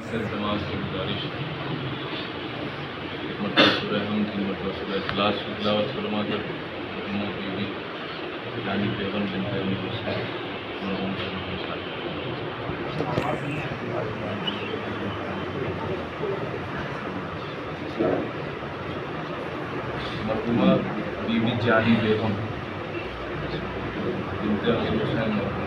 سے نماز کی گزارش ہے، ایک مرتبہ سورہ حمد، 3 مرتبہ سورہ اخلاص کی تلاوت فرما کر مرحومہ کی بھی جانی بیگم بنت امیر حسین مرحوم سے مرحومہ بی بی جانی بیگم بنت امیر حسین مرحوم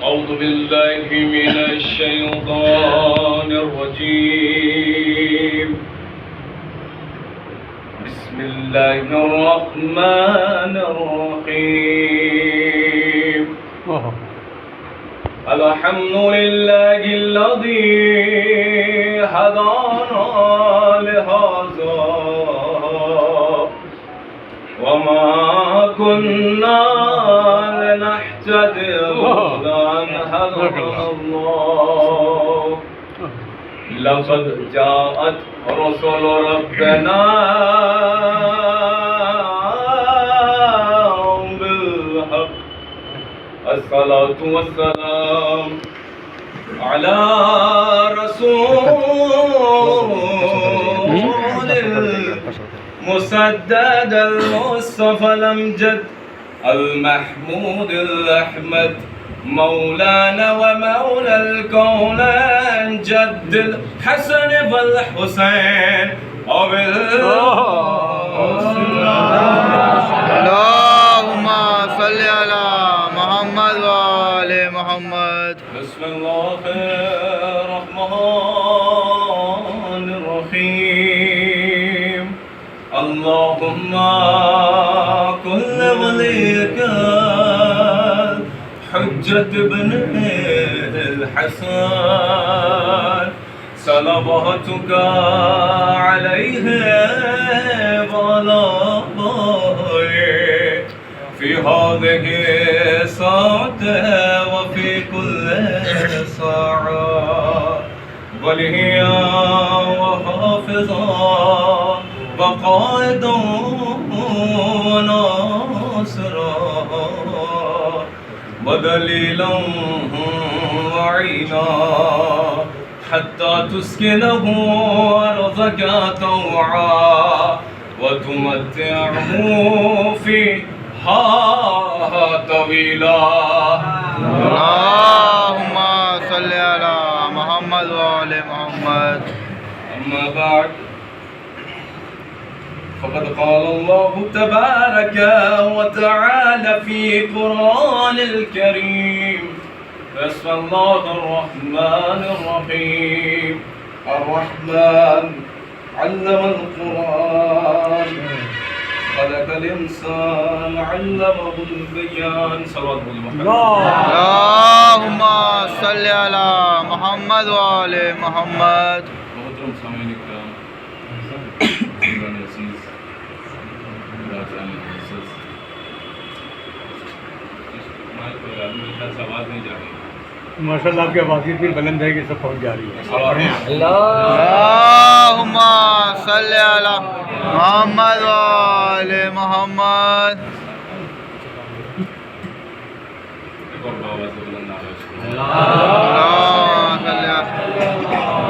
أعوذ بالله من الشيطان الرجيم بسم الله الرحمن الرحيم الحمد لله الذي هدانا لهذا وما كنا لنهتدي لولا أن هدانا الله لقد جاءت رسل ربنا بالحق الصلاة والسلام على رسول المسدد المصطفى الأمجد المحمود الأحمد مولانا ومولى الكونين جد الحسن والحسين اللهم صل على محمد وآل محمد. بسم الله الرحمن الرحيم اللهم كل وليك حجة ابن الحسن صلواتك عليه وعلى آله في هذه الساعة وفي كل ساعة وليا وحافظا وقائدا وناصرا ودليلا وعينا حتى تسكنه أرضك طوعا وتمتعه فيها طويلا. اللهم صل على محمد وآل محمد. أما بعد فقد قال الله تبارك وتعالى في قرآن الكريم بسم الله الرحمن الرحيم الرحمن علم القرآن خلق الإنسان علمه البيان صلوات محمد. اللهم صل على محمد وآل محمد. محترم سامعین کرام، عزیز ماشاء اللہ آپ کی آواز اتنی بلند ہے کہ سب پہنچ جا رہی ہے. اللهم صل على محمد وآل محمد. اللهم صل على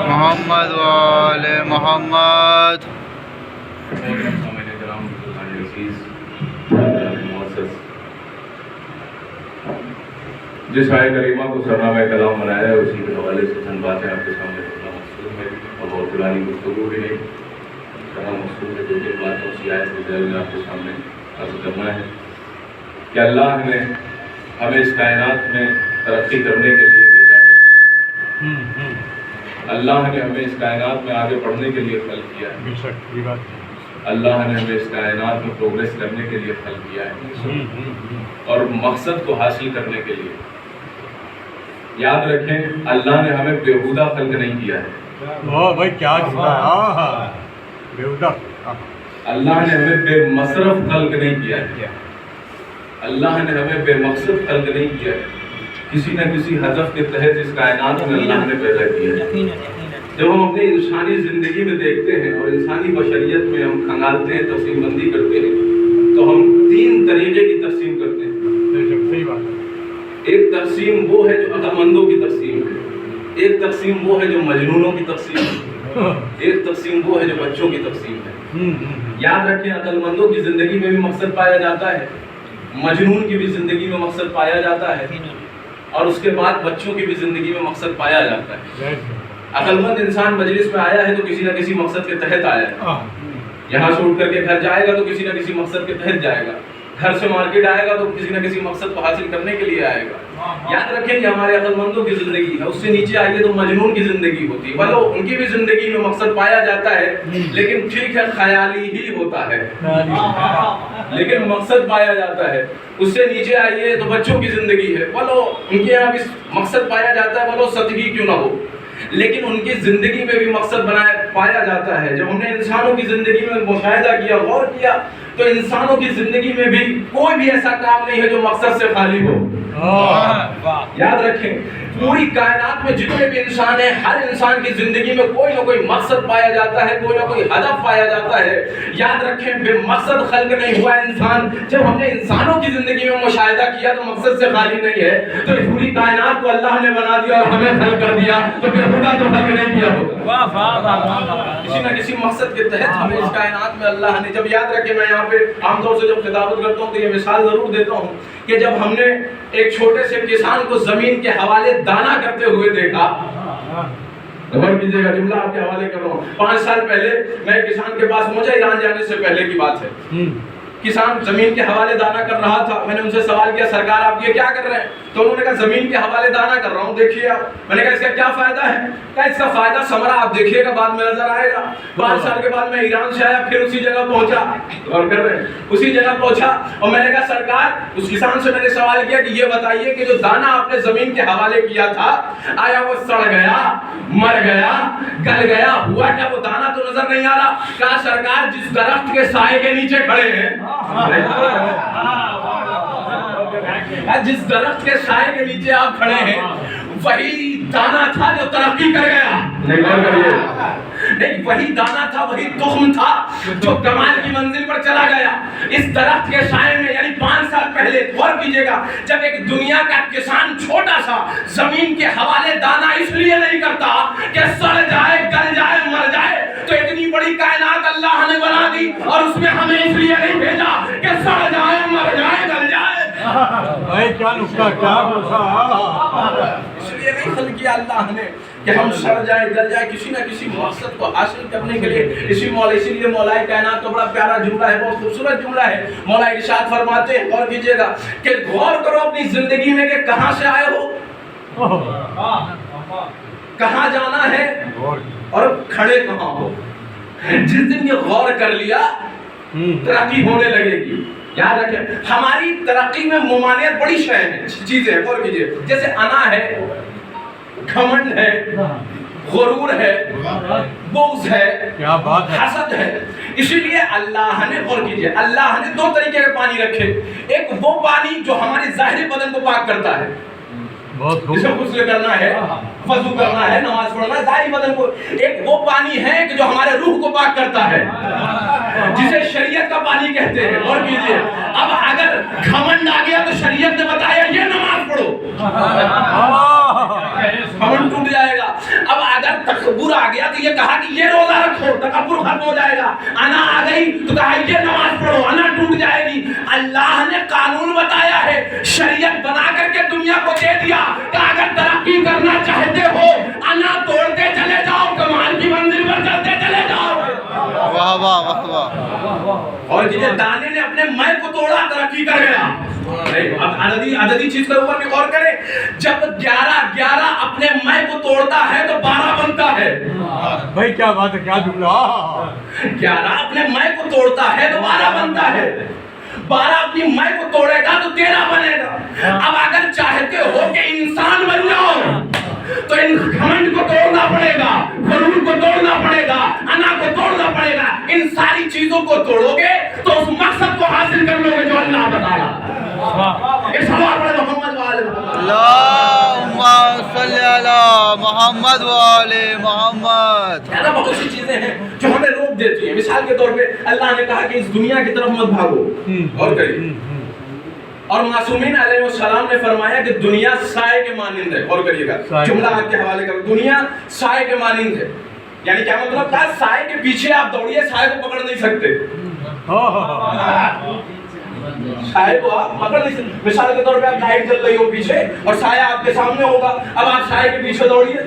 محمد وآل محمد. جس آئے کریمہ کو سرنامہ کلام بنایا ہے اسی کے حوالے سے چند باتیں آپ کے سامنے رکھنا مقصود ہے اور بہت پرانی گفتگو بھی نہیں کرنا مقصود ہے. 2-3 باتوں کی آیت کے ذریعے آپ کے سامنے عرض کرنا ہے کہ اللہ نے ہمیں اس کائنات میں ترقی کرنے کے لیے بھیجا ہے. اللہ نے ہمیں اس کائنات میں آگے بڑھنے کے لیے خلق کیا ہے. اللہ نے ہمیں اس کائنات میں پروگریس کرنے کے لیے خلق کیا ہے اور مقصد کو حاصل کرنے کے لیے. یاد رکھیں اللہ نے ہمیں بیہودہ خلق نہیں کیا ہے. واہ بھائی کیا جملہ ہے. بیہودہ. اللہ نے ہمیں بے مصرف خلق نہیں کیا ہے. اللہ نے ہمیں بے مقصد خلق نہیں کیا ہے. کسی نہ کسی ہدف کے تحت اس کائنات میں اللہ نے پیدا کیا ہے. جب ہم اپنی انسانی زندگی میں دیکھتے ہیں اور انسانی بشریت میں ہم کھنگالتے ہیں، تقسیم بندی کرتے ہیں، تو ہم 3 طریقے کی تقسیم کرتے ہیں. صحیح بات ہے. ایک تقسیم وہ ہے جو عقل مندوں کی تقسیم ہے، ایک تقسیم وہ ہے جو مجنونوں کی تقسیم ہے، ایک تقسیم وہ ہے جو بچوں کی تقسیم ہے. یاد رکھیں عقل مندوں کی زندگی میں بھی مقصد پایا جاتا ہے، مجنون کی بھی زندگی میں مقصد پایا جاتا ہے، اور اس کے بعد بچوں کی بھی زندگی میں مقصد پایا جاتا ہے. عقل مند انسان مجلس میں آیا ہے تو کسی نہ کسی مقصد کے تحت آیا ہے. یہاں سے اٹھ کر کے گھر جائے گا تو کسی نہ کسی مقصد کے تحت جائے گا. گھر سے مارکیٹ آئے گا تو کسی نہ کسی مقصد کو حاصل کرنے کے لیے آئے گا. یاد رکھیں یہ ہمارے عقل مندوں کی زندگی ہے. اس سے نیچے آئیے تو مجنون کی زندگی ہوتی ہے. بلو ان کی بھی زندگی میں مقصد پایا جاتا ہے، لیکن ٹھیک ہے خیالی ہی ہوتا ہے، لیکن مقصد پایا جاتا ہے. اس سے نیچے آئیے تو بچوں کی زندگی ہے. بلو ان کے یہاں بھی مقصد پایا جاتا ہے، بلو سطحی کیوں نہ ہو، لیکن ان کی زندگی میں بھی مقصد پایا جاتا ہے. جب ہم نے انسانوں کی زندگی میں مشاہدہ کیا، غور کیا، تو انسانوں کی زندگی میں بھی کوئی بھی ایسا کام نہیں ہے جو مقصد سے خالی ہو. یاد رکھیں پوری کائنات میں جتنے بھی انسان ہیں، ہر انسان کی زندگی میں کوئی نہ کوئی مقصد پایا جاتا ہے، کوئی نہ کوئی ہدف پایا جاتا ہے. یاد رکھیں بے مقصد خلق نہیں ہوا انسان. جب ہم نے انسانوں کی زندگی میں مشاہدہ کیا تو مقصد سے خالی نہیں ہے، تو پوری کائنات کو اللہ نے بنا دیا اور ہمیں خلق کر دیا، تو پھر خدا تو خلق نہیں کیا ہوگا. کسی نہ کسی مقصد کے تحت ہمیں اس کائنات میں اللہ نے. جب یاد رکھیں میں یہاں پہ عام طور سے جب خطابت کرتا ہوں تو یہ مثال ضرور دیتا ہوں کہ جب ہم نے ایک چھوٹے سے کسان کو زمین کے حوالے دانا کرتے ہوئے دیکھا، غور کیجیے گا جملہ آپ کے حوالے کر رہا ہوں. 5 سال پہلے میں کسان کے پاس پہنچا، ایران جانے سے پہلے کی بات ہے. کسان زمین کے حوالے دانا کر رہا تھا. میں نے ان سے سوال کیا سرکار آپ یہ کیا کر رہے ہیں؟ تو انہوں نے کہا زمین کے حوالے دانا کر رہا ہوں، دیکھیے آپ. میں نے کہا اس کا کیا فائدہ ہے؟ کہا اس کا فائدہ ثمرہ آپ دیکھیے گا بعد میں نظر آئے گا. 5 سال کے بعد میں ایران سے آیا، پھر اسی جگہ پہنچا، غور کر رہے ہیں، اسی جگہ پہنچا اور میں نے کہا سرکار، اس کسان سے میں نے سوال کیا کہ یہ بتائیے کہ جو دانا آپ نے زمین کے حوالے کیا تھا، آیا وہ سڑ گیا، مر گیا، گل گیا، ہوا کیا؟ وہ دانا تو نظر نہیں آ رہا. کہا سرکار جس درخت کے سائے کے نیچے کھڑے ہیں، جس درخت کے سائے کے نیچے آپ کھڑے ہیں، وہی دانا تھا جو ترقی کر گیا. نہیں، وہی دانا تھا، وہی تخم تھا جو کمال کی منزل پر چلا گیا. اس درخت کے سائے میں، یعنی 5 سال پہلے، غور کیجیے گا، جب ایک دنیا کا کسان چھوٹا سا زمین کے حوالے دانا اس لیے نہیں کرتا کہ سڑ جائے، گل جائے، مر جائے، تو اتنی بڑی کائنات اللہ نے بنا دی اور اس میں ہمیں اس لیے نہیں بھیجا کہ سڑ جائے، مر جائے، گل جائے. کیا نقطہ، کیا اس لیے نہیں خلق کیا اللہ نے کہ ہم سڑ جائے، گل جائے. کسی نہ کسی مقصد کو حاصل کرنے کے لیے اسی لیے مولا کائنات تو بڑا پیارا جملہ ہے، بہت خوبصورت جملہ ہے. مولا ارشاد فرماتے ہیں، غور کیجیے گا کہ غور کرو اپنی زندگی میں کہ کہاں سے آئے ہو، کہاں جانا ہے اور کھڑے کہاں ہو. جس دن یہ غور کر لیا ترقی ہونے لگے گی. یاد رکھیں ہماری ترقی میں ممانعت بڑی چیزیں ہیں. غور کیجیے، جیسے انا ہے، گھمنڈ ہے، غرور ہے، بغض ہے، حسد ہے. اسی لیے اللہ نے، غور کیجیے، اللہ نے 2 طریقے کے پانی رکھے. ایک وہ پانی جو ہمارے ظاہری بدن کو پاک کرتا ہے، جسے غسل کرنا ہے، وضو کرنا ہے، نماز پڑھنا ہے، ظاہری بدن کو. ایک وہ پانی ہے کہ جو ہمارے روح کو پاک کرتا ہے، جسے شریعت کا پانی کہتے ہیں. اور کیجئے، اب اگر گھمنڈ آ گیا تو شریعت نے بتایا یہ نماز پڑھو، گھمنڈ ٹوٹ جائے گا. اب اگر تکبر آ گیا تو یہ کہا کہ یہ روزہ رکھو، تکبر ختم ہو جائے گا. انا آ گئی تو کہا یہ نماز پڑھو، انا ٹوٹ جائے گی. اللہ نے قانون بتایا ہے، شریعت بنا کر کے دنیا کو دے دیا کہ اگر ترقی کرنا چاہتے ہو، انا توڑتے چلے جاؤ، کمال کی منزل پر چلتے چلے جاؤ. واہ واہ واہ واہ. اور جنہیں دانے نے اپنے میں کو توڑا، ترقی کر گیا. عددی چیز کے اوپر بھی غور کریں. جب 11 اپنے میں کو توڑتا ہے تو 12 بنتا ہے. بھائی کیا بات ہے، کیا جملہ. 11 اپنے میں کو توڑتا ہے تو 12 بنتا ہے. 12 اپنی میں کو توڑے گا تو 13 بنے گا. اب اگر چاہتے ہو کہ انسان بن جاؤ تو ان گھمنڈ کو توڑنا پڑے گا, غرور کو توڑنا پڑے گا, انا کو توڑنا پڑے گا. ان ساری چیزوں کو توڑو گے تو اس مقصد کو حاصل کر لو گے جو اللہ بتا رہا. اس سوال پر محمد والے اللہم صلی علی محمد وعلی محمد. بہت سی چیزیں ہیں جو ہمیں روک دیتی ہیں. مثال کے طور پہ اللہ نے کہا کہ اس دنیا کی طرف مت بھاگو, اور کریے. اور معصومین علیہ السلام نے فرمایا کہ دنیا سائے کے مانند ہے. اور کریے گا جملہ آپ کے حوالے کرو, دنیا سائے کے مانند ہے. یعنی کیا مطلب تھا؟ سائے کے پیچھے آپ دوڑیے, سائے کو پکڑ نہیں سکتے. سائے کو آپ پکڑ نہیں سکتے. مثال کے طور پہ آپ لائٹ جل رہی ہو پیچھے اور سایہ آپ کے سامنے ہوگا, اب آپ سائے کے پیچھے دوڑیے.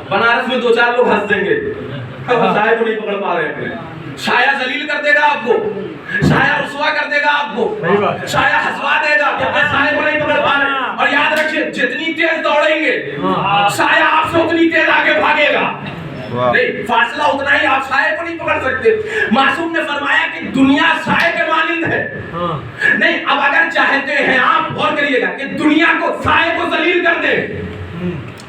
بنارس میں 2-4 لوگ ہنس دیں گے, سائے کو نہیں پکڑ پا رہے ہیں. سایہ ذلیل کر دے گا آپ کو, سایہ رسوا کر دے گا آپ کو, سایہ ہنسوا دے گا کہ آپ سایہ کو نہیں پکڑ پا رہے. اور یاد رکھیے جتنی تیز دوڑیں گے سایہ آپ سے اتنی تیز آگے بھاگے گا. نہیں, فاصلہ اتنا ہی, آپ سائے کو نہیں پکڑ سکتے. معصوم نے فرمایا کہ دنیا سائے کے مانند ہے. نہیں, اب اگر چاہتے ہیں آپ غور کریے گا کہ دنیا کو سائے کو ذلیل کر دیں.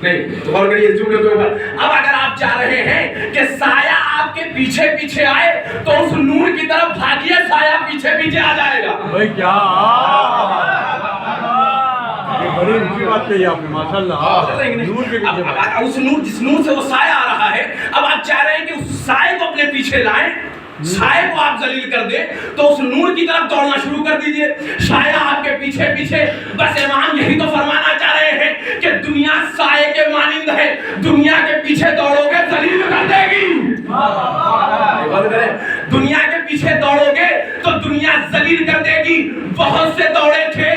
نہیں, تو غور کریے اس جملے کے اوپر. اب اگر آپ چاہ رہے ہیں کہ سایہ آپ کے پیچھے پیچھے آئے تو اس نور کی طرف بھاگیے, سایہ پیچھے پیچھے آ جائے گا. بھائی کیا بڑی اچھی بات کہی آپ نے, ماشاءاللہ. نور کے پیچھے اس نور, جس نور سے وہ سایہ آ رہا ہے, اب آپ چاہ رہے ہیں کہ اس سائے کو اپنے پیچھے لائیں, سائے کو آپ ذلیل کر دیں تو اس نور کی طرف دوڑنا شروع کر دیجئے. سایہ آپ کے پیچھے پیچھے. بس امام یہی تو فرمانا چاہ رہے ہیں کہ دنیا سائے کے مانند ہے, دنیا کے پیچھے دوڑو گے ذلیل کر دے گی. دنیا کے پیچھے دوڑو گے تو دنیا ذلیل کر دے گی. بہت سے دوڑے تھے,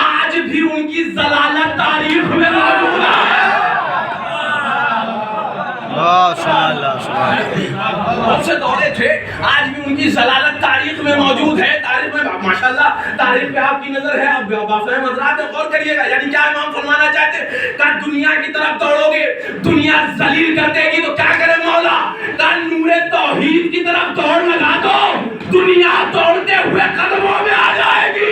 آج بھی ان کی ضلالت تاریخ میں موجود ہے. بہت سے دورے تھے, آج بھی ان کی ضلالت تاریخ میں موجود ہے. تاریخ میں ماشاءاللہ تاریخ پہ آپ کی نظر ہے, آپ بافہم حضرات غور کریے گا. یعنی کیا امام فرمانا چاہتے ہیں کہ دنیا کی طرف دوڑو گے دنیا ذلیل کر دے گی, تو کیا کرے مولا؟ کہ نور توحید کی طرف دوڑ لگا دو, دنیا دوڑتے ہوئے قدموں میں آ جائے گی.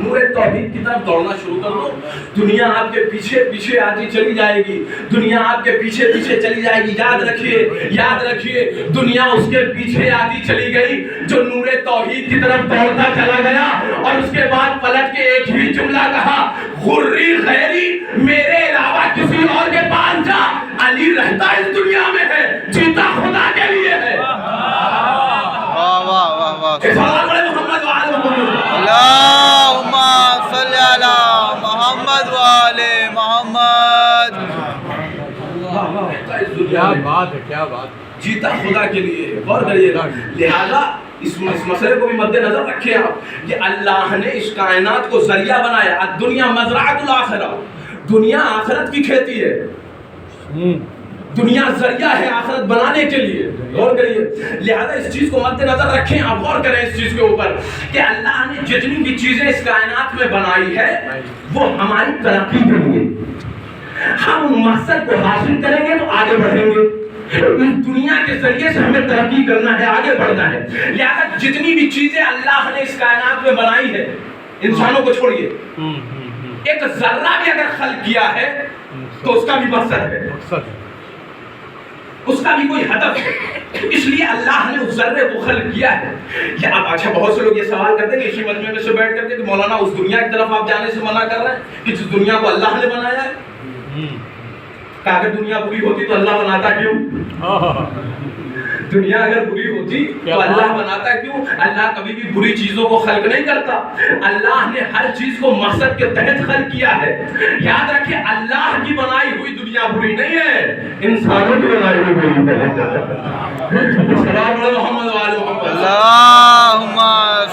نور توحید کی طرف دوڑنا شروع کر دو, دنیا آپ کے پیچھے پیچھے آتی چلی جائے گی, دنیا آپ کے پیچھے پیچھے چلی جائے گی. یاد رکھیے دنیا اس کے پیچھے آتی چلی گئی جو نور توحید کی طرف دوڑتا چلا گیا. اور اس کے بعد پلٹ کے ایک ہی جملہ کہا, غری غیری, میرے علاوہ کسی اور کے پاس جا, علی رہتا اس دنیا میں ہے, جیتا خدا کے لیے ہے. اللہم صلی علی محمد وعلی محمد. کیا بات ہے, کیا بات. جیتا خدا کے لیے. غور کریے گا. لہذا اس مسئلے کو بھی مد نظر رکھیں آپ کہ اللہ نے اس کائنات کو ذریعہ بنایا. الدنیا مزرعۃ الاخرہ, دنیا آخرت کی کھیتی ہے, دنیا ذریعہ ہے آخرت بنانے کے لیے. غور کریے. لہذا اس چیز کو مد نظر رکھیں آپ, غور کریں اس چیز کے اوپر کہ اللہ نے جتنی بھی چیزیں اس کائنات میں بنائی ہے وہ ہماری ترقی کے لیے. ہم مقصد کو حاصل کریں گے تو آگے بڑھیں گے. اس دنیا کے ذریعے سے ہمیں ترقی کرنا ہے, آگے بڑھنا ہے. لہذا جتنی بھی چیزیں اللہ نے اس کائنات میں بنائی ہے, انسانوں کو چھوڑیے, ایک ذرہ بھی اگر خلق کیا ہے تو اس کا بھی مقصد ہے, اس کا بھی کوئی ہدف ہے. اس لیے اللہ نے اس ذرے کو خلق کیا ہے. یا اب اچھا بہت سے لوگ یہ سوال کرتے ہیں کہ اسی مجمع میں سے بیٹھ کر کے کہ مولانا اس دنیا کی طرف آپ جانے سے منع کر رہے ہیں کہ جس دنیا کو اللہ نے بنایا ہے. کہ اگر دنیا بری ہوتی تو اللہ بناتا کیوں؟ دنیا اگر بری ہوتی تو اللہ بناتا کیوں؟ اللہ کبھی بھی بری چیزوں کو خلق نہیں کرتا. اللہ نے ہر چیز کو مقصد کے تحت خلق کیا ہے. یاد رکھیں اللہ کی بنائی ہوئی دنیا بری نہیں ہے, انسانوں کی بنائی ہوئی بری ہے. سلام علیہ محمد وعلی محمد. اللہم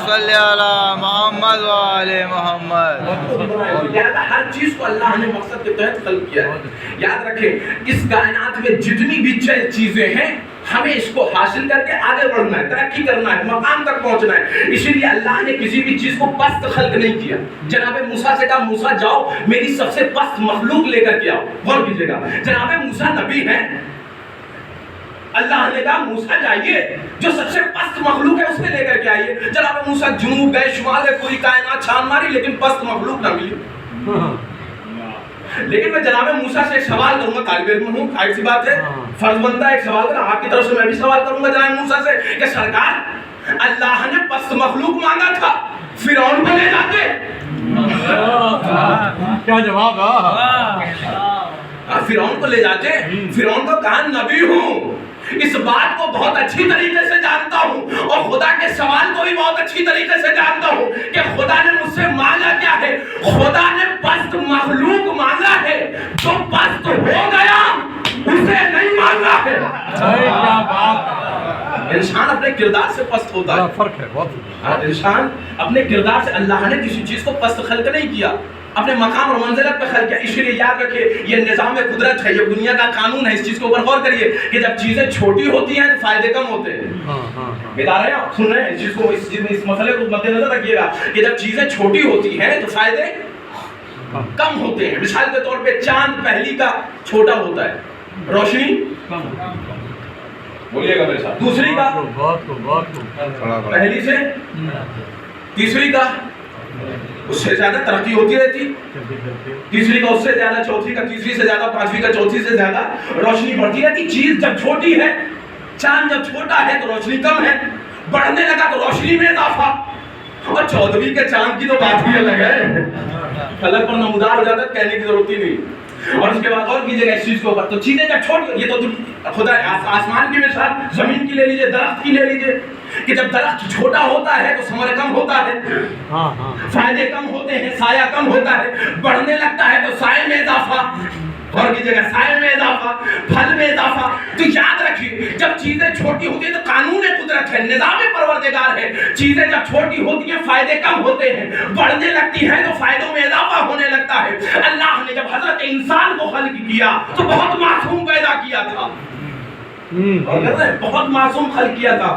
صلی علی محمد وعلی محمد. لہذا ہر چیز کو اللہ نے مقصد کے تحت خلق کیا ہے. یاد رکھیں اس کائنات میں جتنی بھی چیزیں ہیں ہمیں اس کو حاصل کر کے آگے بڑھنا ہے, ترقی کرنا ہے, مقام تک پہنچنا ہے. اسی لیے اللہ نے کسی بھی چیز کو پست خلق نہیں کیا. جناب موسیٰ سے کہا موسیٰ جاؤ میری سب سے پست مخلوق لے کر کے آؤ. غور کیجئے گا, جناب موسیٰ نبی ہیں, اللہ نے کہا موسیٰ جائیے جو سب سے پست مخلوق ہے اس میں لے کر کے آئیے. جناب موسیٰ جنوب گئے شمال گئے پوری کائنات چھان ماری لیکن پست مخلوق نہ ملی. لیکن میں جناب موسیٰ سے ایک سوال کروں گا, طالب علم ہوں, ظاہر سی بات ہے فرض بنتا ہے ایک سوال کرنا, آپ کی طرف سے میں بھی سوال کروں گا جناب موسیٰ سے کہ سرکار اللہ نے پست مخلوق مانگا تھا, فرعون کو لے جاتے. کیا جواب فرعون کو لے جاتے. فرعون کو کہا نبی ہوں, اس بات کو بہت اچھی طریقے سے جانتا ہوں اور خدا کے سوال کو بھی بہت اچھی طریقے سے جانتا ہوں کہ خدا نے مجھ سے مانگا کیا ہے. خدا نے پست مخلوق مانگا ہے, جو پست ہو گیا اسے نہیں مانگا ہے. انسان اپنے کردار سے پست ہوتا ہے, فرق ہے بہت. انسان اپنے کردار سے, اللہ نے کسی چیز کو پست خلق نہیں کیا, اپنے مقام اور منزلت پہ خلق کیا. اس لیے یاد رکھیے یہ نظام قدرت ہے, یہ دنیا کا قانون ہے. اس چیز کے اوپر غور کریے کہ جب چیزیں چھوٹی ہوتی ہیں تو فائدے کم ہوتے ہیں. بتا رہے ہیں آپ, سن رہے ہیں اس چیز کو, اس مسئلے کو مد نظر رکھیے گا کہ جب چیزیں چھوٹی ہوتی ہیں تو فائدے کم ہوتے ہیں. مثال کے طور پہ چاند پہلی کا چھوٹا ہوتا ہے, روشنی بولیے گا میرے ساتھ, دوسری کا پہلی سے, تیسری کا اس سے زیادہ ترقی ہوتی رہتی, تیسری کا اس سے زیادہ, چوتھی کا تیسری سے زیادہ, پانچویں کا چوتھی سے زیادہ روشنی بڑھتی رہتی. چیز جب چھوٹی ہے, چاند جب چھوٹا ہے تو روشنی کم ہے, بڑھنے لگا تو روشنی میں اضافہ. اور 14ویں کے چاند کی تو بات ہی الگ ہے, فلک پر نمودار ہو جاتا ہے, کہنے کی ضرورت ہی نہیں. اور اس کے بعد اور کیجئے گا اس چیز کے اوپر, تو چیزیں جب چھوٹی, یہ تو خدا آسمان کی مثال, زمین کی لے لیجئے, درخت کی لے لیجئے, کہ جب درخت چھوٹا ہوتا ہے تو ثمر کم ہوتا ہے, فائدے کم ہوتے ہیں, سایہ کم ہوتا ہے, بڑھنے لگتا ہے تو سائے میں اضافہ, اور کیجئے گا سائے میں اضافہ, پھل میں اضافہ. تو یاد رکھیے جب چیزیں چھوٹی ہوتی ہیں تو قانون قدرت ہے, نظام پروردگار ہے. چیزیں جب چھوٹی ہوتی ہیں فائدے کم ہوتے ہیں, بڑھنے لگتی ہیں تو فائدوں میں اضافہ ہونے لگتا ہے. اللہ نے جب حضرت انسان کو خلق کیا تو بہت معصوم پیدا کیا تھا, بہت معصوم خلق کیا تھا.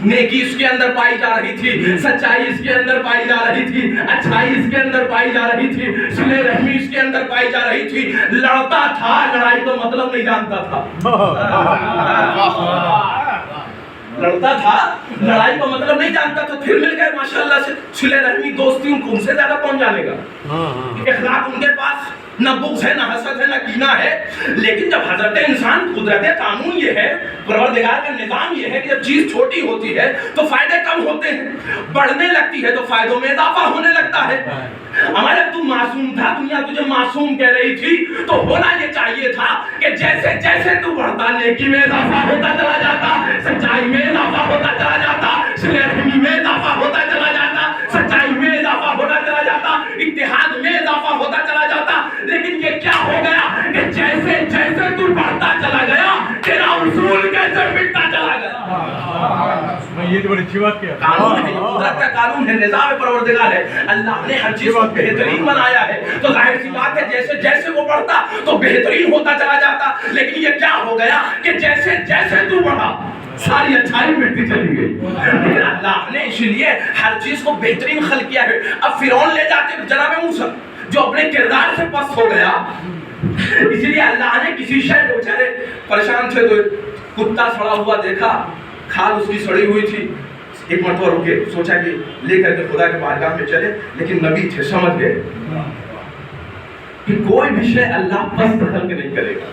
نیکی اس کے اندر پائی جا رہی تھی, سچائی اس کے اندر پائی جا رہی تھی, اچھائی اس کے اندر پائی جا رہی تھی, صلہ رحمی اس کے اندر پائی جا رہی تھی. لڑتا تھا, لڑائی کا مطلب نہیں جانتا تھا. لڑتا تھا, لڑائی کا مطلب نہیں جانتا تھا. پھر مل گئے ماشاءاللہ سے, صلہ رحمی دوستی ان سے زیادہ کون جانے گا. اخلاق ان کے پاس نہ بغض ہے, نہ حسد ہے, نہ کینہ ہے. لیکن جب حضرت انسان, قدرت قانون یہ ہے, پروردگار کا نظام یہ ہے کہ جب چیز چھوٹی ہوتی ہے تو فائدے کم ہوتے ہیں, بڑھنے لگتی ہے تو فائدوں میں اضافہ ہونے لگتا ہے. ہمارے تو معصوم تھا, دنیا تجھے معصوم کہہ رہی تھی, تو ہونا یہ چاہیے تھا کہ جیسے جیسے تو بڑھتا, نیکی میں اضافہ ہوتا چلا جاتا, سچائی میں اضافہ ہوتا چلا جاتا, صلہ رحمی میں اضافہ ہوتا چلا جاتا, سچائی میں اضافہ ہوتا چلا جاتا, اتحاد میں اضافہ ہوتا چلا جاتا. لیکن یہ کیا ہو گیا کہ جیسے جیسے تو بڑھتا چلا گیا تیرا اصول کیسے مٹتا چلا گیا. یہ تو بڑی اچھی بات کیا. قانون ہے, قدرت کا قانون ہے, نظام پروردگار ہے. اللہ نے ہر چیز کو بہترین بنایا ہے, تو ظاہر سی بات ہے جیسے جیسے وہ بڑھتا تو بہترین ہوتا چلا جاتا. لیکن یہ کیا ہو گیا کہ جیسے جیسے تو بڑھا ساری اچھائی مٹتی چلی گئی. لیکن اللہ نے اس لیے ہر چیز کو بہترین خلق کیا ہے. اب فرعون لے جاتے جناب موسیٰ جو اپنے کردار سے پست ہو گیا, اس لیے اللہ نے کسی شے کو, بیچارے پریشان تھے تو کتا سڑا ہوا دیکھا, کھال اس کی سڑی ہوئی تھی, ایک مرتبہ رکے, سوچا کہ لے کر کے خدا کے بارگاہ میں چلے. لیکن نبی تھے, سمجھ گئے کہ کوئی بھی شے اللہ پست خلق نہیں کرے گا.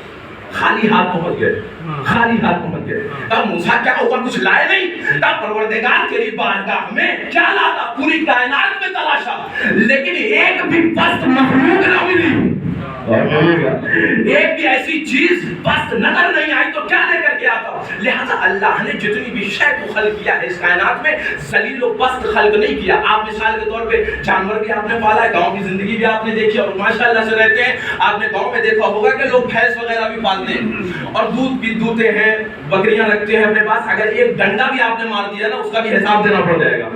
خالی ہاتھ پہنچ گئے, خالی ہاتھ پہنچ گئے. اب موسیٰ کیا ہوا, کچھ لائے نہیں. تب پروردگار تیری بارگاہ میں کیا لاتا, پوری کائنات میں تلاشا, لیکن ایک بھی پست مخلوق نہ ملی. ایک بھی ایسی چیز پست نظر نہیں آئی تو کیا لے کر کے آتا. لہذا اللہ نے جتنی بھی شے کو خلق کیا ہے اس کائنات میں, ذلیل و پست خلق نہیں کیا. آپ مثال کے طور پہ جانور بھی آپ نے پالا ہے, گاؤں کی زندگی بھی آپ نے دیکھی اور ماشاءاللہ سے رہتے ہیں. آپ نے گاؤں میں دیکھا ہوگا کہ لوگ بھینس وغیرہ بھی پالتے ہیں اور دودھ بھی دوتے ہیں, بکریاں رکھتے ہیں اپنے پاس. اگر ایک ڈنڈا بھی آپ نے مار دیا نا, اس کا بھی حساب دینا پڑ جائے گا,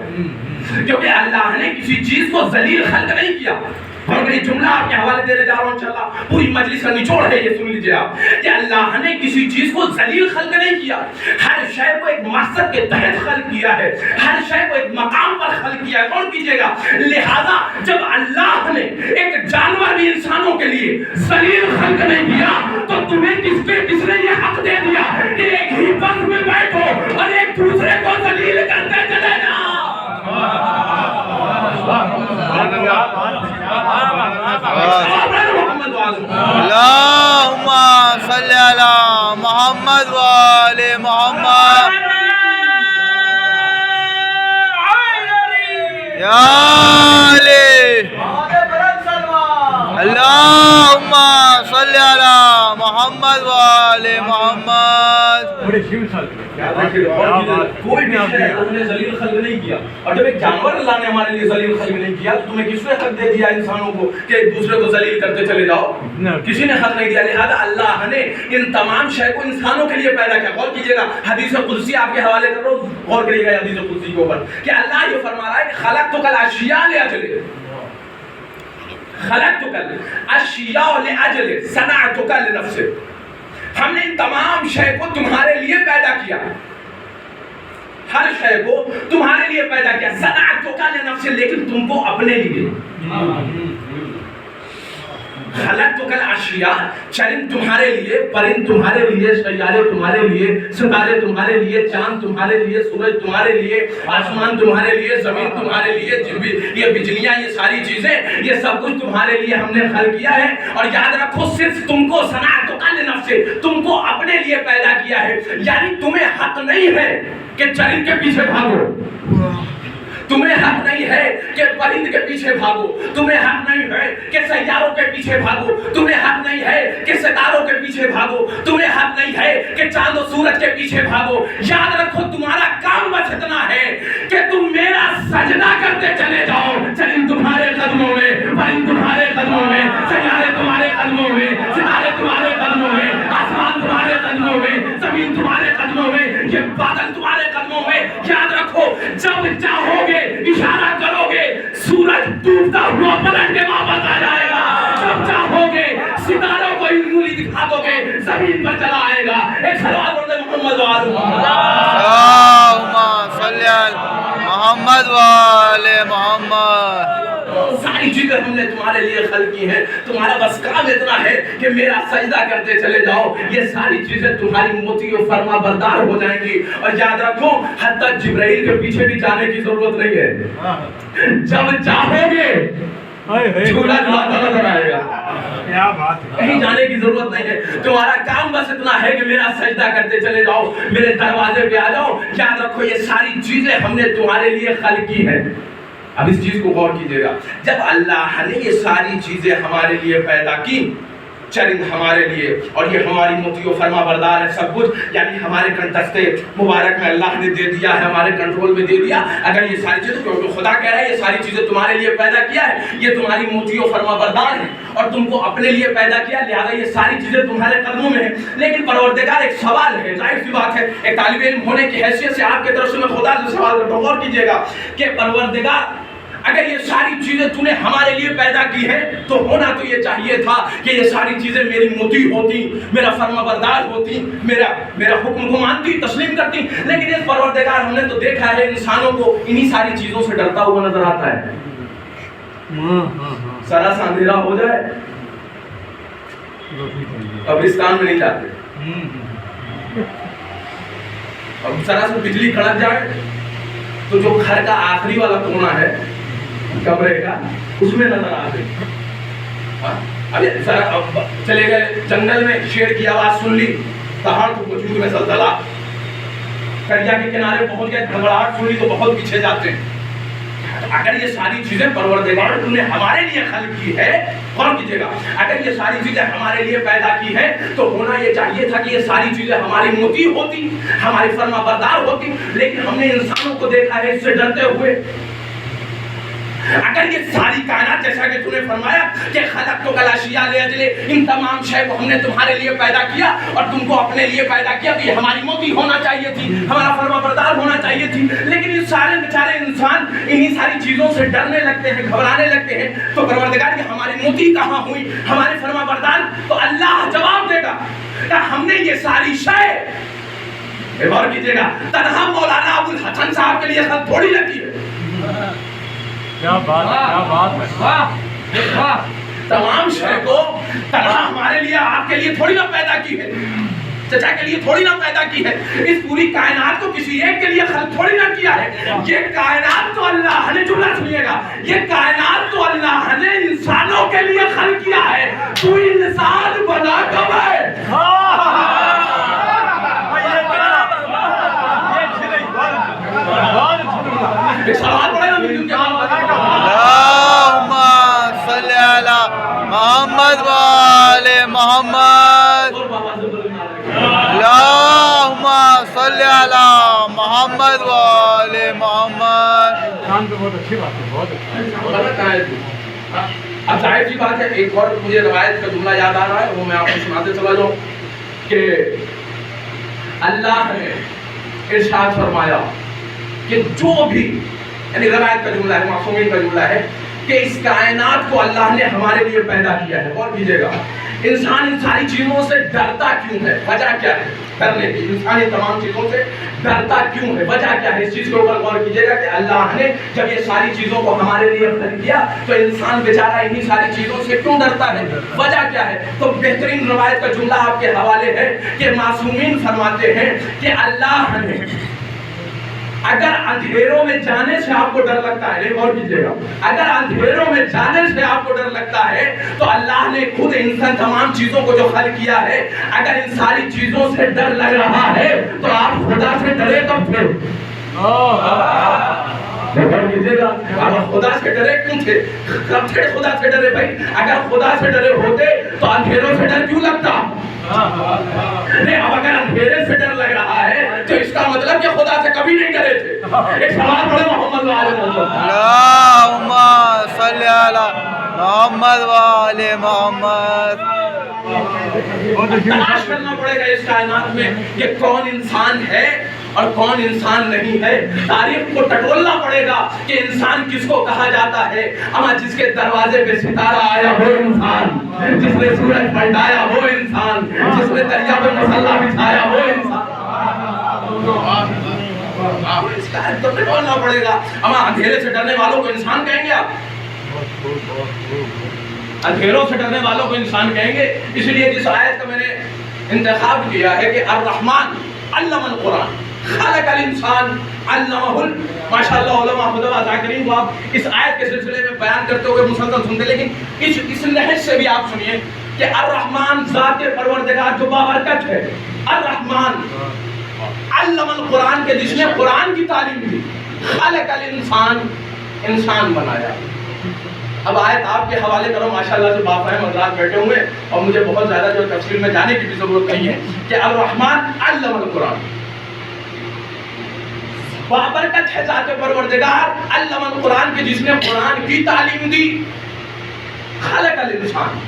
کیونکہ اللہ نے کسی چیز کو ذلیل خلق نہیں کیا. اور یہ جملہ آپ کے حوالے دینے جا رہا ہوں انشاءاللہ, پوری مجلس کا نچوڑ ہے, یہ سن لیجئے آپ کہ اللہ نے کسی چیز کو ذلیل خلق نہیں کیا. ہر شے کو ایک مقصد کے تحت خلق کیا ہے, ہر شے کو ایک مقام پر خلق کیا ہے. کون کیجئے گا. لہذا جب اللہ نے ایک جانور بھی انسانوں کے لیے ذلیل خلق نہیں کیا تو تمہیں کس نے یہ حق دے دیا کہ ایک ہی پر یا علی اللہم صلی علی محمد و آل محمد. بڑے شیو سال کوئی بھی اللہ نے ذلیل خلق نہیں کیا. اور جب ایک جانور اللہ نے ہمارے لیے ذلیل خلق نہیں کیا تو تمہیں کس نے حق دے دیا انسانوں کو کہ ایک دوسرے کو ذلیل کرتے چلے جاؤ؟ کسی نے حق نہیں دیا. لہذا اللہ نے ان تمام شے کو انسانوں کے لیے پیدا کیا. غور کیجئے گا, حدیث قدسی آپ کے حوالے کر رہا ہوں, غور کریے گا حدیث قدسی کے اوپر کہ اللہ یہ فرما رہا ہے کہ خلقتک الاشیاء لاجل, خلقتک الاشیاء لاجل صنعتک لنفسک. ہم نے ان تمام شے کو تمہارے لیے پیدا کیا, ہر شے کو تمہارے لیے پیدا کیا. صنعتک لنفسک, لیکن تم کو اپنے لیے. خلقتک الاشیاء, چرند تمہارے لیے, پرند تمہارے لیے, سیارے تمہارے لیے, ستارے تمہارے لیے, چاند تمہارے لیے, سورج تمہارے لیے, آسمان تمہارے لیے, زمین تمہارے لیے, یہ بجلیاں, یہ ساری چیزیں, یہ سب کچھ تمہارے لیے ہم نے خلق کیا ہے. اور یاد رکھو صرف تم کو صنعتک لنفسک, تم کو اپنے لیے پیدا کیا ہے. یعنی تمہیں حق نہیں ہے کہ چرند کے پیچھے بھاگو, تمہیں حق نہیں ہے کہ پرند کے پیچھے بھاگو, تمہیں حق نہیں ہے کہ سیاروں کے پیچھے بھاگو, تمہیں حق نہیں ہے کہ ستاروں کے پیچھے بھاگو, تمہیں حق نہیں ہے کہ چاند و سورج کے پیچھے بھاگو. یاد رکھو تمہارا کام بس اتنا ہے کہ تم میرا سجدہ کرتے چلے جاؤ. چرند تمہارے قدموں میں, پرند تمہارے قدموں میں, سیارے تمہارے قدموں میں, ستارے تمہارے قدموں میں, آسمان تمہارے قدموں میں, زمین تمہارے قدموں میں, یہ بادل تمہارے قدموں میں. یاد رکھو جب چاہو گے اشارہ کرو گے سورج ڈوبتا ہوا پلٹ کے واپس آ جائے گا, جب چاہو گے ستاروں کو انگلی دکھا دو گے زمین پر چلا آئے گا. ایک سلوات پڑھتے محمد و آل محمد. اللہم صلی علی محمد و آل محمد. ساری چیزیں ہم نے تمہارے لیے خلق کی ہیں, تمہارا بس کام اتنا ہے کہ میرا سجدہ کرتے چلے جاؤ. یہ ساری چیزیں تمہاری مطیع و فرما بردار ہو جائیں گی. اور یاد رکھو حتیٰ جبرائیل کے پیچھے بھی جانے کی ضرورت نہیں ہے. جب چاہو گے جھولا جھولا نظر آئے گا, کیا بات ہے, کہیں جانے کی ضرورت نہیں ہے. تمہارا کام بس اتنا ہے کہ میرا سجدہ کرتے چلے جاؤ, میرے دروازے پہ آ جاؤ. یاد رکھو یہ ساری چیزیں ہم نے تمہارے لیے خلق کی ہیں. اب اس چیز کو غور کیجئے گا, جب اللہ نے یہ ساری چیزیں ہمارے لیے پیدا کی, چرند ہمارے لیے, اور یہ ہماری مطیع و فرما بردار ہے سب کچھ, یعنی ہمارے دستے مبارک میں اللہ نے دے دیا ہے, ہمارے کنٹرول میں دے دیا. اگر یہ ساری چیزیں, کیونکہ خدا کہہ رہا ہے یہ ساری چیزیں تمہارے لیے پیدا کیا ہے, یہ تمہاری مطیع و فرما بردار ہیں اور تم کو اپنے لیے پیدا کیا, لہذا یہ ساری چیزیں تمہارے قدموں میں ہیں. لیکن پروردگار, ایک سوال ہے, ظاہر سی بات ہے, ایک طالب علم ہونے کی حیثیت سے آپ کی طرف سے میں خدا سے سوال کرتا ہوں, غور کیجئے گا کہ پروردگار اگر یہ ساری چیزیں تو نے ہمارے لیے پیدا کی ہیں تو ہونا تو یہ چاہیے تھا کہ یہ ساری چیزیں میری مطیع ہوتی, میرا فرما بردار ہوتی, میرا حکم کو مانتی, تسلیم کرتی. لیکن اس پروردگار ہم نے تو دیکھا ہے انسانوں کو انہی ساری چیزوں سے ڈرتا ہوا نظر آتا ہے. ذرا سا اندھیرا ہو جائے قبرستان میں نہیں جاتے, اب ذرا سا بجلی کڑک جائے تو جو گھر کا آخری والا کونا ہے کمرے کا, اس میں نظر آتے. ابھی چلے گئے جنگل میں, شیر کی آواز سن لی, پہاڑ کو وجود میں زلزلہ, دریا کے کنارے پہنچ گئے, گھبراہٹ سن لی تو بہت پیچھے جاتے ہیں. اگر یہ ساری چیزیں پروردگار نے ہمارے لیے خلق کی ہے, غور کیجئے گا, اگر یہ ساری چیزیں ہمارے لیے پیدا کی ہے تو ہونا یہ چاہیے تھا کہ یہ ساری چیزیں ہماری مطیع ہوتی, ہماری فرما بردار ہوتی. لیکن ہم نے انسانوں کو دیکھا ہے اس سے ڈرتے ہوئے. اگر یہ ساری کائنات, جیسا کہ تو نے فرمایا کہ خلقتک الاشیاء لاجل, ان تمام شے کو ہم نے تمہارے لیے پیدا کیا اور تم کو اپنے لیے پیدا کیا, تو یہ ہماری مطیع ہونا چاہیے تھی, ہمارا فرما بردار ہونا چاہیے تھی. لیکن یہ سارے بیچارے انسان انہی ساری چیزوں سے ڈرنے لگتے ہیں, گھبرانے لگتے ہیں. تو پروردگار کی ہماری مطیع کہاں ہوئی, ہمارے فرما بردار؟ تو اللہ جواب دے گا کہ ہم نے یہ ساری شے, غور کیجئے گا, تنہا مولانا ابو الحسن صاحب کے لیے خلق تھوڑی لگی ہے. کیا بات ہے, کیا بات ہے. تمام شے کو تنہا ہمارے لیے, آپ کے لیے تھوڑی نہ پیدا کی ہے, چچا کے لیے تھوڑی نہ پیدا کی ہے. اس پوری کائنات کو کسی ایک کے لیے خلق تھوڑی نہ کیا ہے. یہ کائنات تو اللہ نے, جملہ سنیے گا, یہ کائنات تو اللہ نے انسانوں کے لیے خلق کیا ہے. تو انسان بنا کب ہے؟ ایک سوال پڑھے نا, محمد اور بابا سے بولے اللہم صلی علی محمد و آل محمد. کان تو بہت اچھی بات ہے، بہت اچھی. اب ظاہر سی بات ہے، ایک اور مجھے روایت کا جملہ یاد آ رہا ہے، وہ میں آپ کو سناتے چلا جاؤں کہ اللہ نے ارشاد فرمایا کہ جو بھی، یعنی روایت کا جملہ ہے، معصومین کا جملہ ہے کہ اس کائنات کو اللہ نے ہمارے لیے پیدا کیا ہے. غور کیجیے گا، انسان ان ساری چیزوں سے ڈرتا کیوں ہے؟ وجہ کیا ہے ڈرنے کی؟ انسان ان تمام چیزوں سے ڈرتا کیوں ہے؟ وجہ کیا ہے؟ اس چیز کے اوپر غور کیجیے گا کہ اللہ نے جب یہ ساری چیزوں کو ہمارے لیے خلق کیا تو انسان بیچارہ انہی ساری چیزوں سے کیوں ڈرتا ہے؟ وجہ کیا ہے؟ تو بہترین روایت کا جملہ آپ کے حوالے ہے کہ معصومین فرماتے ہیں کہ اللہ نے اگر اندھیروں میں جانے سے آپ کو ڈر لگتا ہے، غور کیجیے گا، اگر اندھیروں میں جانے سے آپ کو ڈر لگتا ہے تو اللہ نے خود انسان تمام چیزوں کو جو خلق کیا ہے، اگر ان ساری چیزوں سے ڈر لگ رہا ہے تو آپ خدا سے ڈرے تو پھر غور کیجیے گا، آپ خدا سے ڈرے کیوں تھے؟ کب تھے خدا سے ڈرے بھائی؟ اگر خدا سے ڈرے ہوتے تو اندھیروں سے ڈر کیوں لگتا؟ نہیں، اب اگر اندھیرے سے ڈر لگ رہا ہے تو اس کا مطلب کہ خدا سے کبھی نہیں ڈرے تھے. ایک سوال پڑھے محمد اللہم صلی علی محمد و آل محمد. تلاش کرنا پڑے گا اس کائنات میں کہ کون انسان ہے اور کون انسان نہیں ہے. تاریخ کو ٹٹولنا پڑے گا کہ انسان کس کو کہا جاتا ہے. اما جس کے دروازے پہ ستارہ آیا وہ انسان، جس نے سورج پلٹایا وہ انسان، جس نے دریا پہ مسلح بچھایا وہ انسان. اس کا تو ٹٹولنا پڑے گا. اما اندھیرے سے ڈرنے والوں کو انسان کہیں گے آپ؟ اندھیروں سے ڈرنے والوں کو انسان کہیں گے. اس لیے جس آیت کا میں نے انتخاب کیا ہے کہ الرحمن علم القرآن خلق الانسان علمہ ماشاءاللہ علماء خدا ذاکرین کو آپ اس آیت کے سلسلے میں بیان کرتے ہوئے مسلسل سنتے، لیکن اس لحظ سے بھی آپ سنیے کہ الرحمن ذات پروردگار جو بابرکت ہے، الرحمن علم القرآن کے جس نے قرآن کی تعلیم دی، خلق الانسان انسان بنایا. اب آیت آپ کے حوالے کرو، ماشاءاللہ سے بافہم حضرات بیٹھے ہوئے اور مجھے بہت زیادہ جو تفصیل میں جانے کی بھی ضرورت نہیں ہے کہ الرحمن علم القرآن، بابرکت ہے ذات پروردگار علم القرآن کے جس نے قرآن کی تعلیم دی، خلق الانسان.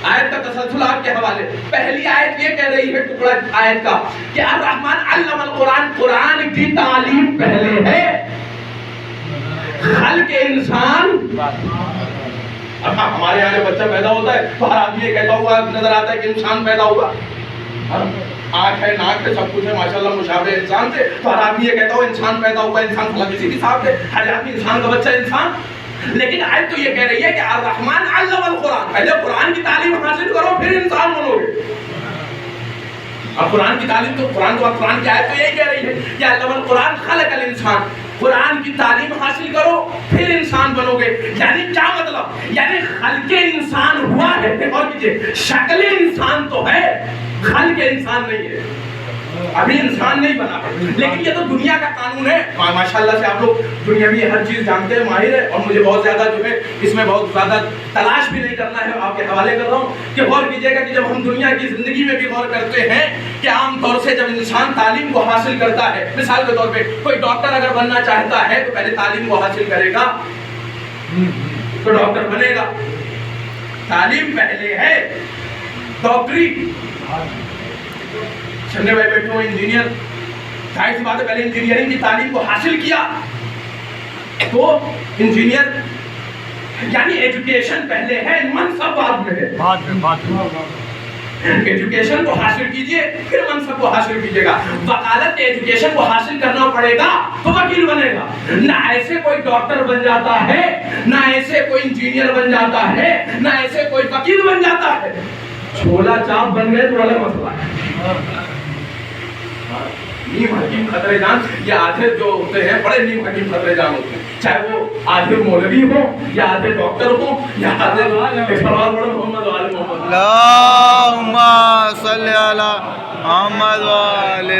آیت کا تسلسل آپ کے حوالے. پہلی آیت یہ کہہ رہی ہے ٹکڑا آیت کا کہ الرحمن علم القرآن، قرآن کی تعلیم پہلے ہے، خلق انسان. اب ہمارے یہاں جو بچہ پیدا ہوتا ہے تو ہر آدمی یہ کہتا ہوا نظر آتا ہے کہ انسان پیدا ہوا، آنکھ ہے، ناک ہے، سب کچھ ہے، ماشاءاللہ مشابہ انسان سے، تو ہر آدمی یہ کہتا ہوا انسان پیدا ہوا، انسان فلاں کسی بھی صاحب ہے، ہر آدمی انسان کا بچہ انسان. لیکن آیت تو یہ کہہ رہی ہے کہ الرحمن علم القرآن، پہلے قرآن کی تعلیم حاصل کرو پھر انسان بنو گے. اب قرآن کی تعلیم تو قرآن کی آیت تو یہی کہہ رہی ہے کہ علم القرآن خلق الانسان، قرآن کی تعلیم حاصل کرو پھر انسان بنو گے. یعنی کیا مطلب؟ یعنی خلق انسان ہوا ہے، اور کیجئے شکل انسان تو ہے، خلق انسان نہیں ہے، ابھی انسان نہیں بنا. لیکن یہ تو دنیا کا قانون ہے. ماشاءاللہ سے آپ لوگ دنیاوی ہر چیز جانتے ہیں، ماہر ہے، اور مجھے بہت زیادہ جو ہے اس میں بہت زیادہ تلاش بھی نہیں کرنا ہے، آپ کے حوالے کر رہا ہوں کہ غور کیجئے گا کہ جب ہم دنیا کی زندگی میں بھی غور کرتے ہیں کہ عام طور سے جب انسان تعلیم کو حاصل کرتا ہے، مثال کے طور پہ کوئی ڈاکٹر اگر بننا چاہتا ہے تو پہلے تعلیم کو حاصل کرے گا تو ڈاکٹر بنے گا. تعلیم پہلے ہے ڈاکٹری. چھنے بھائی بیٹھے ہوئے انجینئر، ظاہر سی بات ہے پہلے انجینئرنگ کی تعلیم کو حاصل کیا تو انجینئر، یعنی ایجوکیشن پہلے ہے، منصب بعد میں ہے. ایجوکیشن کو حاصل کیجئے پھر منصب کو حاصل کیجئے گا. وکالت ایجوکیشن کو حاصل کرنا پڑے گا تو وکیل بنے گا. نہ ایسے کوئی ڈاکٹر بن جاتا ہے، نہ ایسے کوئی انجینئر بن جاتا ہے، نہ ایسے کوئی وکیل بن جاتا ہے. چھولا چاپ بن گئے تو الگ مسئلہ ہے. نیم حکیم خطرے جان، یہ آدھے جو ہوتے ہیں بڑے نیم حکیم خطرے جان ہوتے ہیں، چاہے وہ آدھے مولوی ہوں یا آدھے ڈاکٹر ہوں یا آدھے سوال پڑھو محمد و آل محمد. اللہم صلی علی محمد و آل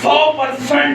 100%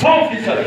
100%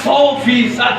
100%।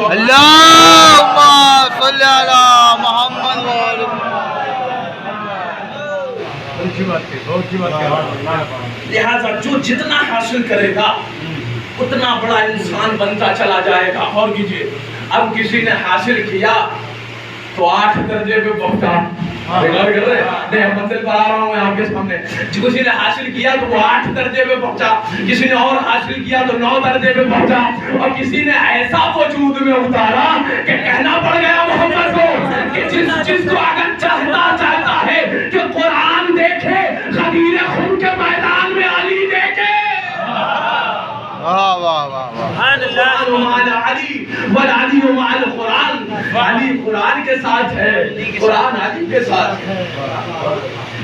اللهم صل علی محمد و آل اچھی بات کی، بہت اچھی بات کی. لہٰذا جو جتنا حاصل کرے گا اتنا بڑا انسان بنتا چلا جائے گا. اور کیجئے، اب کسی نے حاصل کیا تو 8 درجے پہ پہنچا. غور کر رہے ہیں؟ نہیں، منزل پر آ رہا ہوں میں آپ کے سامنے. کسی نے حاصل کیا تو وہ 8 درجے پہ پہنچا، کسی نے اور حاصل کیا تو 9 درجے پہ پہنچا، اور کسی نے ایسا وجود میں اتارا کہ کہنا پڑ گیا محمد کو کہ جس کو اگر چاہتا ہے کہ قرآن دیکھے، غدیر خون کے میدان میں علی دیکھے. واہ واہ واہ واہ. علی والعلی مع القرآن، علی قرآن کے ساتھ ہے، قرآن علی کے ساتھ ہے.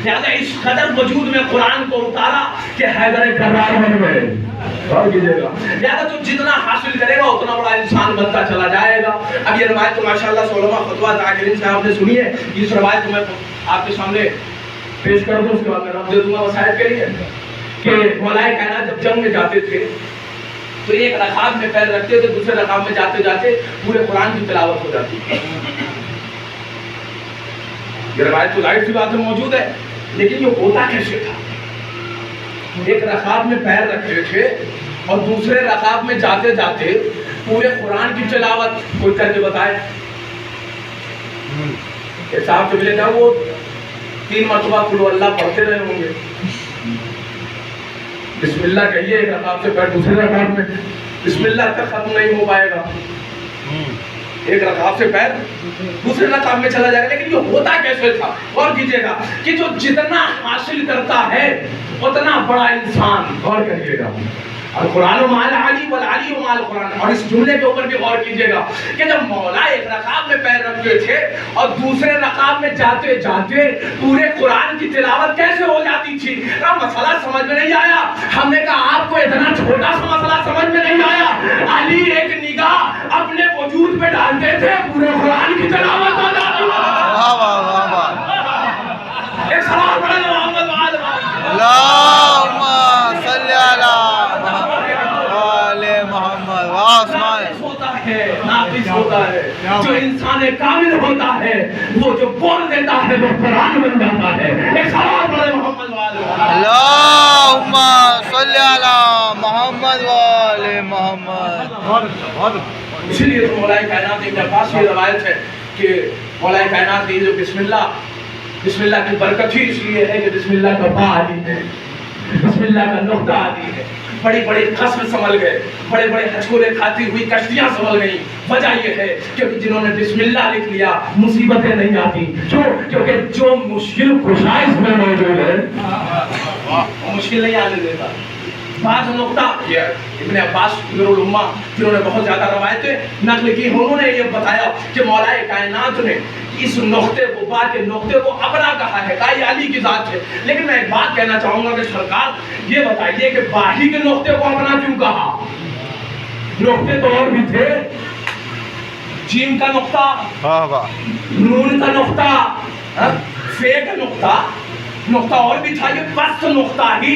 لہذا اس قدر وجود میں قرآن کو اتارا کہ حیدر کرار بن گئے. لہذا جو جتنا حاصل کرے گا اتنا بڑا انسان بنتا چلا جائے گا. اب یہ روایت تو ماشاءاللہ علماء فتویٰ ذاکرین صاحب نے سنی ہے. اس روایت کو میں آپ کے سامنے پیش کر دوں، اس کے بعد میں رب دے دوں گا وسائل کے لیے کہ مولائے کائنات جب جنگ میں جاتے تھے تو ایک رکعت میں پیر رکھتے تھے، دوسرے رکعت میں جاتے جاتے پورے قرآن کی تلاوت ہو جاتی. یہ روایت تو ظاہر سی بات ہے موجود ہے، لیکن یہ ہوتا کیسے تھا؟ ایک رکعت میں پیر رکھتے تھے اور دوسرے رکعت میں جاتے جاتے پورے قرآن کی تلاوت. کوئی کر کے بتائے کہ صاحب جو ملے تھا وہ 3 مرتبہ قل ہو اللہ پڑھتے رہے ہوں گے. بسم اللہ کہیے ایک رکعت سے پیر دوسرے رکعت میں، بسم اللہ تک ختم نہیں ہو پائے گا. ایک رکعت سے پیر دوسرے رکعت میں چلا جائے گا. لیکن یہ ہوتا کیسے تھا؟ غور کیجئے گا کہ جو جتنا حاصل کرتا ہے اتنا بڑا انسان. غور کریے گا، القرآن مع العلی والعلی مع القرآن. اور اس جملے کے اوپر بھی غور کیجئے گا کہ جب مولا ایک رکعت میں پیر رکھتے تھے اور دوسرے رکعت میں جاتے جاتے پورے قرآن کی تلاوت کیسے ہو جاتی تھی. مسئلہ سمجھ میں نہیں آیا. ہم نے کہا آپ کو اتنا چھوٹا سا مسئلہ سمجھ میں نہیں آیا. علی ایک نگاہ اپنے وجود پہ ڈالتے تھے، پورے قرآن کی تلاوت ہو جاتی. واہ واہ واہ واہ. ایک سوال پڑھے محمد وعد اللہم صلی علی محمد و آل محمد. واہ عثمان. ہوتا ہے ناقص ہوتا ہے. جو انسان کامل ہوتا ہے وہ جو بول دیتا ہے وہ قرآن بن جاتا ہے. ایک سوال پڑھے محمد وعد اللہم صلی علی محمد و آل محمد. بہت اچھا، بہت اچھا. اسی لیے تو مولا کائنات ابن عباس کی روایت ہے کہ مولا کائنات کی جو بسم اللہ کی برکت ہی اس لیے ہے کہ بسم اللہ کا با علی ہے، بسم اللہ کا نقطہ علی ہے. بڑی بڑی قصر سنبھل گئے، بڑے بڑے ہچکولے کھاتی ہوئی کشتیاں سنبھل گئیں. وجہ یہ ہے کہ جنہوں نے بسم اللہ لکھ لیا مصیبتیں نہیں آتی. کیوں؟ کیونکہ جو مشکل کشا اس میں موجود ہے وہ مشکل نہیں آنے دیتا. بعض نقطہ ابن عباس امیر الامہ جنہوں نے بہت زیادہ روایتیں نقل کی، انہوں نے یہ بتایا کہ مولا کائنات نے اس نقطے کو، با کے نقطے کو اپنا کہا ہے، کہا یہ علی کی ذات ہے. لیکن میں ایک بات کہنا چاہوں گا کہ سرکار یہ بتائیے کہ باہی کے نقطے کو اپنا کیوں کہا؟ نقطے تو اور بھی تھے. جیم کا نقطہ، واہ واہ. نون کا نقطہ، فے کا نقطہ اور بھی تھا. یہ بس نقطہ ہی.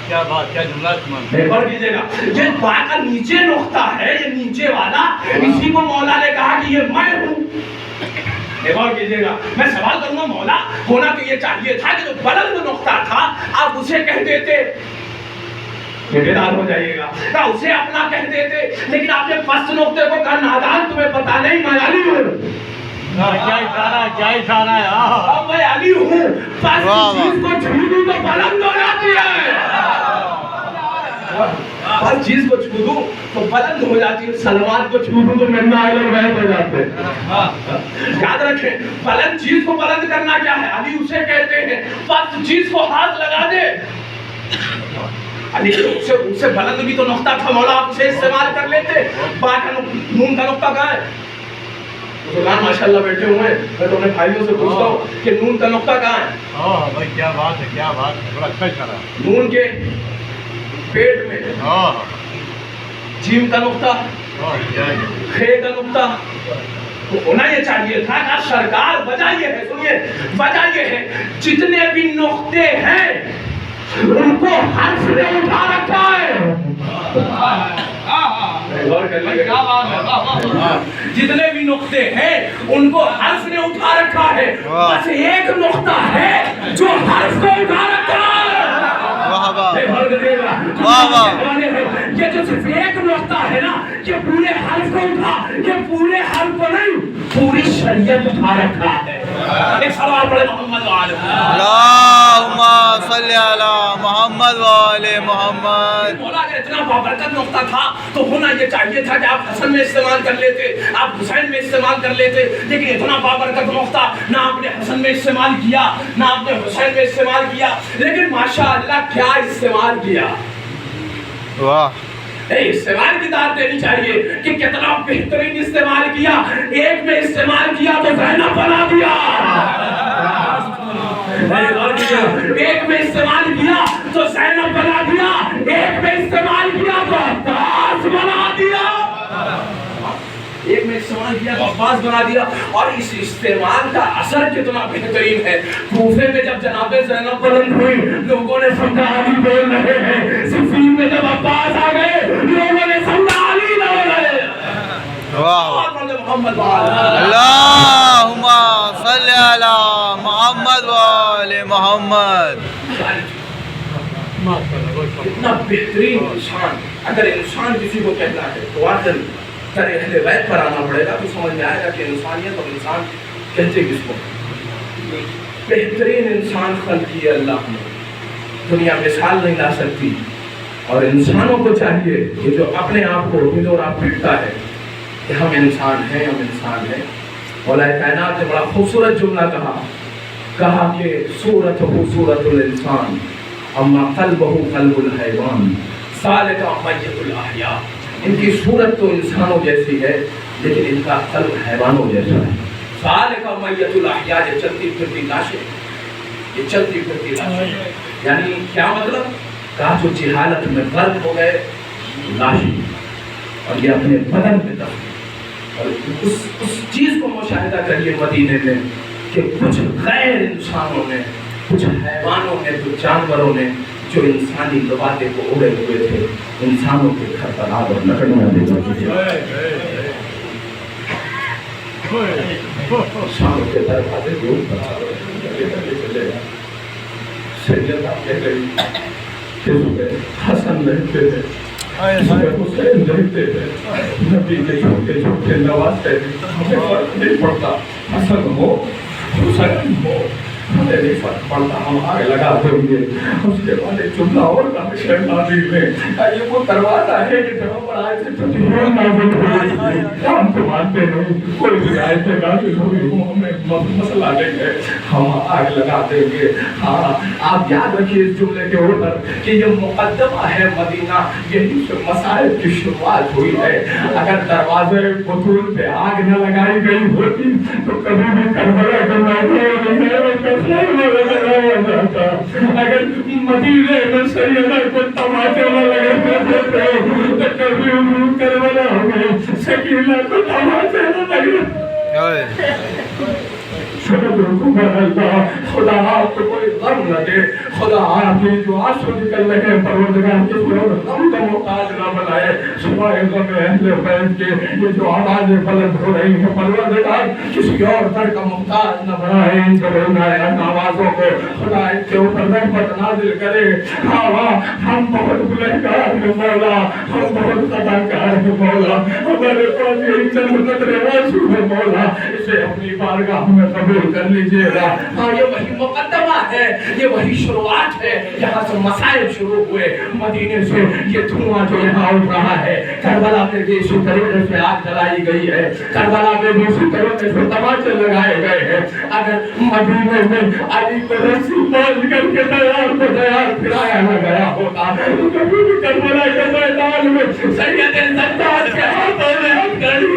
کیا بات، کیا جملہ سنا. غور کیجئے گا یہ با کا نیچے نقطہ ہے، یہ نیچے والا، اسی کو مولا نے کہا کہ یہ میں ہوں. غور کیجئے گا. میں سوال کروں گا مولا ہونا تو یہ چاہیے تھا کہ جو بلند نقطہ تھا آپ اسے کہہ دیتے، بیدار ہو جائیے گا، کہ اسے اپنا کہہ دیتے. لیکن آپ نے پست نقطے کو کہا نادان تمہیں پتا نہیں میں علی ہوں. کیا اشارہ، کیا اشارہ ہے. اب میں علی ہوں، پست چیز کو چھو دوں تو بلند ہو جاتی ہے. ہر چیز کو چھو دوں تو بلند ہو جاتی ہے. سلمان کو چھو دوں تو مرنا اہل بیت ہو جاتے ہیں. یاد رکھیں بلند چیز کو بلند کرنا کیا ہے؟ علی اسے کہتے ہیں پست چیز کو ہاتھ لگا دے. علی اس سے بلند بھی تو نقطہ تھا مولا، آپ اسے استعمال کر لیتے. با کا نون کا نقطہ کہاں ہے؟ بزرگان ماشاءاللہ بیٹھے ہوئے ہیں، میں تو اپنے بھائیوں سے پوچھتا ہوں کہ نون کا نقطہ کہاں ہے؟ ہاں بھائی کیا بات ہے، کیا بات ہے. بڑا اچھا اشارہ. نون کے پیٹ میں. ہاں. جیم کا نقطہ، خے کا نقطہ. تو ہونا یہ چاہیے تھا کہ سرکار وجہ یہ ہے، سنیے وجہ یہ ہے جتنے بھی نقطے ہیں ان کو حرف نے اٹھا رکھا ہے. غور کر لیجیے جتنے بھی نقطے ہیں ان کو حرف نے اٹھا رکھا ہے، بس ایک نقطہ ہے جو حرف کو اٹھا رکھا ہے۔ یہ جو صرف ایک نقطہ ہے نا، یہ پورے حرف کو اٹھا، یہ پورے حرف کو نہیں پوری شریعت اٹھا رکھا ہے۔ ایک سوال پڑھے محمد وآل اللہم صلی علی محمد وآل محمد۔ مولا اگر اتنا بابرکت نقطہ تھا تو ہونا یہ چاہیے تھا کہ آپ حسن میں استعمال کر لیتے، آپ حسین میں استعمال کر لیتے، لیکن اتنا بابرکت نقطہ نہ آپ نے حسن میں استعمال کیا نہ آپ نے حسین میں استعمال کیا، لیکن ماشاءاللہ کیا استعمال کیا۔ واہ، استعمال کی داد دینی چاہیے کہ کتنا بہترین استعمال کیا۔ ایک میں استعمال کیا تو زینب بنا دیا، ایک میں استعمال کیا تو زینب بنا دیا، ایک میں استعمال کیا تو عباس بنا دیا، ایک میں استعمال کیا تو عباس بنا دیا۔ اور اس استعمال کا اثر کتنا بہترین ہے۔ کوفے میں جب جناب زینب بلند ہوئی لوگوں نے سمجھا علی بول رہے ہیں، صفین میں جب عباس آ گئے لوگوں نے سمجھا علی بول رہے ہیں۔ محمد اللہم صلی علی محمد وآل محمد۔ اتنا بہترین انسان، اگر انسان کسی کو کہنا ہے تو واقعی سر اہل بیت پر آنا پڑے گا تو سمجھ میں آئے گا کہ انسانیت اور انسان کہتے کس کو۔ بہترین انسان خلق کیا اللہ نے، دنیا مثال نہیں لا سکتی، اور انسانوں کو چاہیے کہ جو اپنے آپ کو ہل اور آپ پیٹتا ہے کہ ہم انسان ہیں، ہم انسان ہیں۔ مولا کائنات نے بڑا خوبصورت جملہ کہا کہ صورتہ صورت الانسان اما قلبہ قلب الحیوان سالک میت الاحیاء۔ ان کی صورت تو انسانوں جیسی ہے لیکن ان کا قلب حیوانوں جیسا ہے۔ سالک میت الاحیاء، یہ چلتی پھرتی لاشیں، یہ چلتی پھرتی لاشیں، یعنی کیا مطلب؟ کہا جو جہالت میں غرق ہو گئے لاشیں، اور یہ اپنے بدن میں دفن۔ اور اس چیز کو مشاہدہ کریے مدینے میں کہ کچھ غیر انسانوں نے، کچھ حیوانوں نے، کچھ جانوروں نے جو انسانی لبادے کو اڑے ہوئے تھے انسانوں کے گھر پر آگ اور لکڑیاں دے دی۔ انسانوں کے دروازے کے اوپر سیدہ کہہ گئی کہ حسن رہتے ہیں، حسین رہتے ہیں، نبی کے چھوٹے چھوٹے نوازتے ہیں، ہمیں فرق نہیں پڑتا حسن ہو حسین ہو، ہمیں نہیں فرق پڑتا، ہم آگ لگا دیں گے۔ اس کے بعد ایک جملہ اور کہا شیخ ناظر میں، یہ وہ دروازہ ہے کہ جہاں پر آئے تھے تو یہ نازل ہوئی، ہم تو مانتے نہیں، کوئی بھی آئے تھے نازل ہوئی، وہ ہمیں مسئلہ نہیں ہے، ہم آگ لگا دیں گے۔ ہاں آپ یاد رکھیے اس جملے کے اوپر کہ یہ مقدمہ ہے مدینہ، یہی سے مسائل کی شروعات ہوئی ہے۔ اگر دروازے بطول پہ آگ نہ لگائی گئی ہوتی تو کبھی بھی کربلا کا میدان اگر مدینے میں سیدہ کو تماچے نہ لگے ہوتے تو کبھی کربلا میں سکینہ کو تماچے نہ لگے۔ اللہ خدا آپ کو کوئی غم نہ دے، خدا آپ کی جو آنسو نکل رہے ہیں پروردگار کسی اور غم کا محتاج نہ بنائے، سوائے غم اہل بیت کے یہ جو آوازیں بلند ہو رہی ہیں پروردگار کسی اور در کا محتاج نہ بنائے، ان ان آوازوں کو خدا ان کے اوپر رحمت نازل کرے۔ ہاں ہم بہت گنہگار ہیں مولا، ہم بہت خطاکار ہیں مولا، ہمارے پاس یہی چند قطرے آنسو ہے مولا، اسے اپنی بارگاہ میں قبول کر لیجئے گا۔ ہاں یہ وہی مقدمہ ہے، یہ وہی شروعات ہے، یہاں سے مسائل شروع ہوئے، مدینے سے یہ دھواں جو یہاں اٹھ رہا ہے، کربلا میں بھی اسی طریقے سے آگ جلائی گئی ہے، کربلا میں بھی اسی طریقے سے تماچے لگائے گئے ہیں۔ اگر مدینے میں علی کو رسی باندھ کر کے تیار پھرایا نہ گیا ہوتا تو کبھی بھی کربلا کے میدان میں سید زنداد کے ہاتھوں میں ہتھ گڑی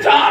4